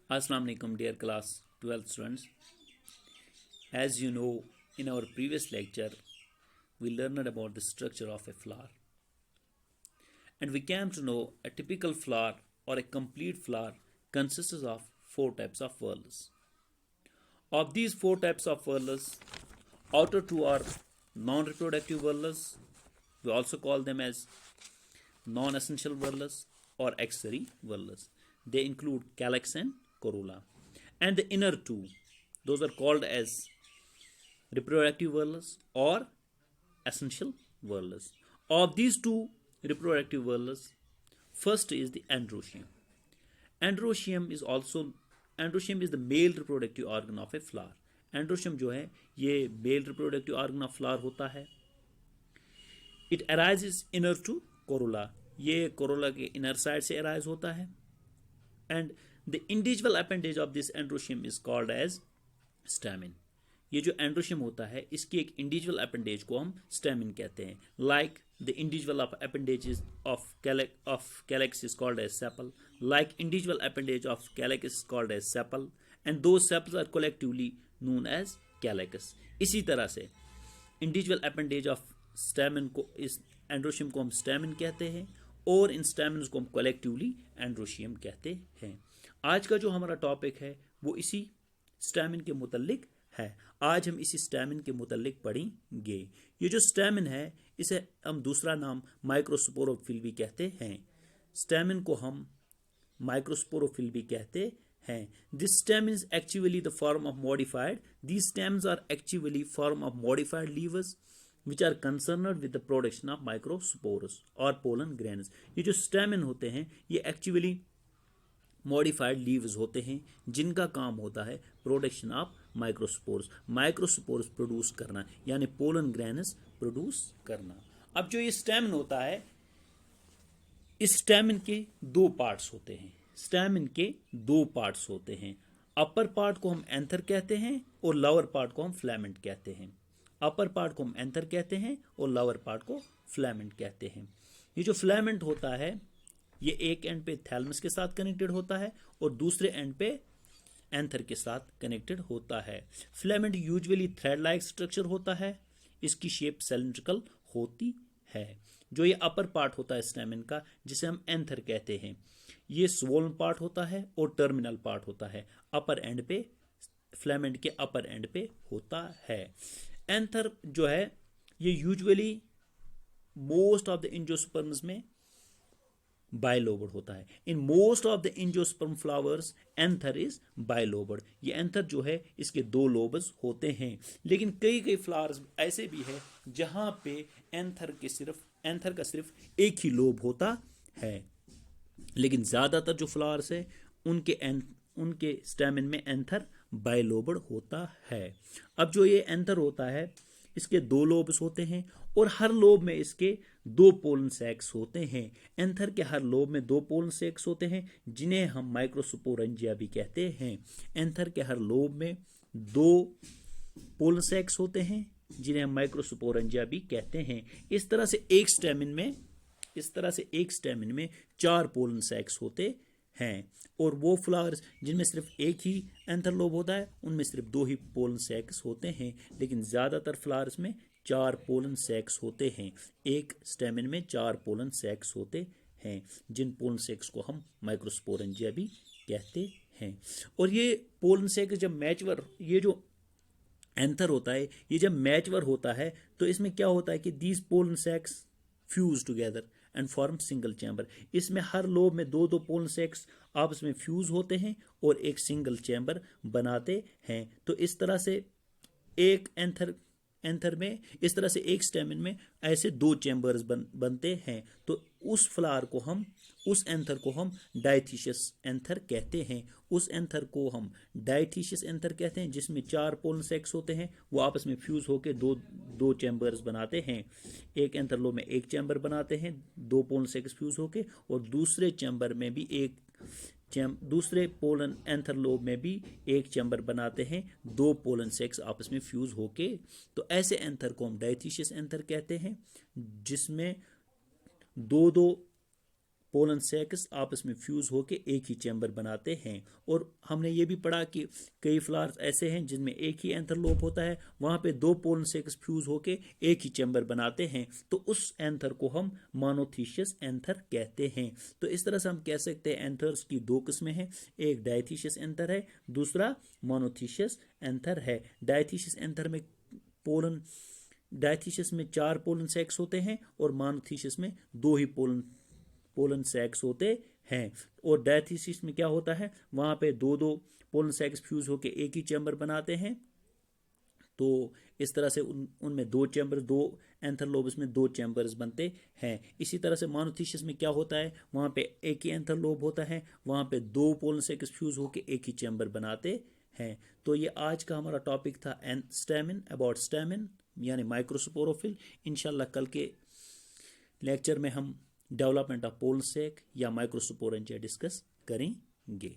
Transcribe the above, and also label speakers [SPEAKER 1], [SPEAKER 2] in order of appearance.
[SPEAKER 1] Assalamu alaikum dear class 12th students. As you know, in our previous lecture we learned about the structure of a flower, and we came to know a typical flower or a complete flower consists of four types of whorls. Of these four types of whorls, outer two are non-reproductive whorls. We also call them as non-essential whorls or accessory whorls. They include calyx and corolla. And the inner two, those are called as reproductive whorls or essential whorls. Of these two reproductive whorls, first is the androecium. Androecium is the male reproductive organ of a flower. Androecium जो है ये male reproductive organ of flower होता है. It arises inner to corolla. ये corolla के inner side से arise होता है. And the individual appendage of this androecium is called as stamen. ये जो androecium होता है इसकी एक individual appendage को हम stamen कहते हैं. Like the individual appendages of calyx is called as sepal. Like individual appendage of calyx is called as sepal. And those sepals are collectively known as calyx. इसी तरह से individual appendage of stamen को इस androecium को हम stamen कहते हैं और इन स्टैमेन्स को हम कलेक्टिवली एंड्रोशियम कहते हैं. आज का जो हमारा टॉपिक है वो इसी स्टैमिन के मुतल्लिक है. आज हम इसी स्टैमिन के मुतल्लिक पढ़ेंगे. ये जो स्टैमिन है इसे हम दूसरा नाम माइक्रोस्पोरोफिल भी कहते हैं. स्टैमिन को हम माइक्रोस्पोरोफिल भी कहते हैं. This stem is actually the form of modified. These stems are actually form of modified leaves which are concerned with the production of microspores or pollen grains. ये जो stamen होते हैं ये actually modified leaves होते हैं जिनका काम होता है production of microspores. Microspores produce करना यानी pollen grains produce करना. अब जो ये stamen होता है इस stamen के दो parts होते हैं. stamen के दो parts होते हैं. upper part को हम anther कहते हैं और lower part को हम filament कहते हैं. अपर पार्ट को हम एंथर कहते हैं और लोअर पार्ट को फिलामेंट कहते हैं. ये जो फिलामेंट होता है ये एक एंड पे थैलमस के साथ कनेक्टेड होता है और दूसरे एंड पे एंथर के साथ कनेक्टेड होता है. Filament usually thread like structure होता है. इसकी शेप सिलिंड्रिकल होती है. जो ये अपर पार्ट होता है स्टेमेन का जिसे हम एंथर कहते हैं ये स्वोलन पार्ट होता है और टर्मिनल पार्ट होता है. अपर एंड पे फिलामेंट के अपर एंड पे होता है. एंथर जो है ये usually most of the angiosperms में बाइलोबड होता है. In most of the angiosperm flowers anther is bilobed. ये एंथर जो है इसके दो लोब्स होते हैं. लेकिन कई फ्लावर्स ऐसे भी है जहां पे एंथर का सिर्फ एक ही लोब होता है. लेकिन ज्यादातर जो फ्लावर्स है उनके स्टेमेन में एंथर बाइलोबड होता है. अब जो ये एंथर होता है इसके दो लोब्स होते हैं और हर लोब में इसके दो पोलन सैक्स होते हैं. एंथर के हर लोब में दो पोलन सैक्स होते हैं जिन्हें हम माइक्रोस्पोरेंजिया भी कहते हैं. एंथर के हर लोब में दो पोलन सैक्स होते हैं जिन्हें हम माइक्रोस्पोरेंजिया भी कहते हैं. इस तरह से एक स्टेमिन में चार पोलन सैक्स होते हैं और वो फ्लावर्स जिनमें सिर्फ एक ही एंथर लोब होता है उनमें सिर्फ दो ही पोलन सैक्स होते हैं. लेकिन ज़्यादातर फ्लावर्स में चार पोलन सैक्स होते हैं. एक स्टेमिन में चार पोलन सैक्स होते हैं जिन पोलन सैक्स को हम माइक्रोस्पोरेंजिया भी कहते हैं. और ये पोलन सैक्स जब मैच्योर ये जो एंथर होता है ये जब मैच्योर होता है तो इसमें क्या होता है कि these pollen sacs fuse together and form single chamber. इसमें हर लोब में दो दो पोलन सैक्स आपस में फ्यूज होते हैं और एक सिंगल चैम्बर बनाते हैं. तो इस तरह से एक एंथर में इस तरह से एक स्टेमिन में ऐसे दो चैम्बर्स बनते हैं. तो उस फ्लावर को हम उस एंथर को हम डायथीशियस एंथर कहते हैं. उस एंथर को हम डायथीशियस एंथर कहते हैं जिसमें चार पोलन सैक्स होते हैं वो आपस में फ्यूज होकर दो चैम्बर्स बनाते हैं. एक एंथर लोब में एक चैम्बर बनाते हैं दो पोलन सैक्स फ्यूज होके और दूसरे चैम्बर में भी दूसरे पोलन एंथर लोब में भी एक चैम्बर बनाते हैं दो पोलन सैक्स आपस में फ्यूज होके. तो ऐसे एंथर को हम डायथीशियस एंथर कहते हैं जिसमें दो पोलन सैक्स आपस में फ्यूज होकर एक ही चैम्बर बनाते हैं। और हमने ये भी पढ़ा कि कई फ्लावर्स ऐसे हैं जिनमें एक ही एंथर लोब होता है, वहाँ पे दो पोलन सैक्स फ्यूज होकर एक ही चैम्बर बनाते हैं, तो उस एंथर को हम मोनोथीशियस एंथर कहते हैं। तो इस तरह से हम कह सकते हैं एंथर्स की दो किस्में हैं, एक डायथीशियस एंथर है, दूसरा मोनोथीशियस एंथर है। डायथीशियस एंथर में पोलन डायथीशियस में 4 पोलन सैक्स होते हैं और मोनोथीशियस में 2 ही पोलन सैक्स होते हैं। और डायथीसिस में क्या होता है, वहां पे दो दो पोलन सैक्स फ्यूज होकर एक ही चैम्बर बनाते हैं। तो इस तरह से उनमें दो चैम्बर, दो एंथर लोब्स में 2 चैम्बर्स बनते हैं। इसी तरह से मोनोथीसिस में क्या होता है, वहां पे एक ही एंथर लोब होता है, वहां पे 2 पोलन सैक्स फ्यूज होकर एक ही चैम्बर बनाते हैं। तो ये आज का हमारा टॉपिक था स्टैमिन, अबाउट स्टैमिन यानी माइक्रोस्पोरोफिल। इंशाल्लाह कल के लेक्चर में हम डेवलपमेंट ऑफ पोलन सैक या माइक्रोस्पोरेंजिया डिस्कस करेंगे।